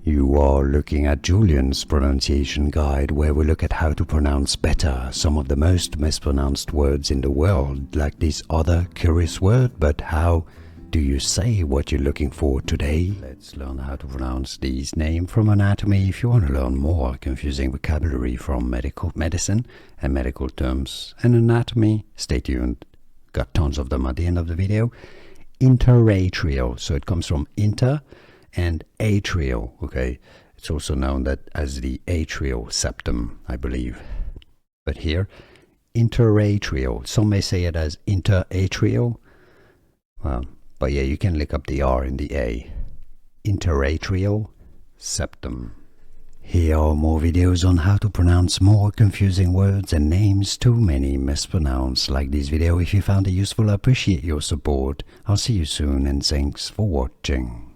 You are looking at Julian's pronunciation guide, where we look at how to pronounce better some of the most mispronounced words in the world, like this other curious word. But how do you say what you're looking for today? Let's learn how to pronounce these names from anatomy. If you want to learn more confusing vocabulary from medicine and medical terms and anatomy, stay tuned. Got tons of them at the end of the video. Interatrial, so it comes from inter and atrial, okay? It's also known as the atrial septum, I believe. But here, interatrial. Some may say it as interatrial. But yeah, you can look up the R in the A. Interatrial septum. Here are more videos on how to pronounce more confusing words and names too many mispronounced. Like this video if you found it useful. I appreciate your support. I'll see you soon and thanks for watching.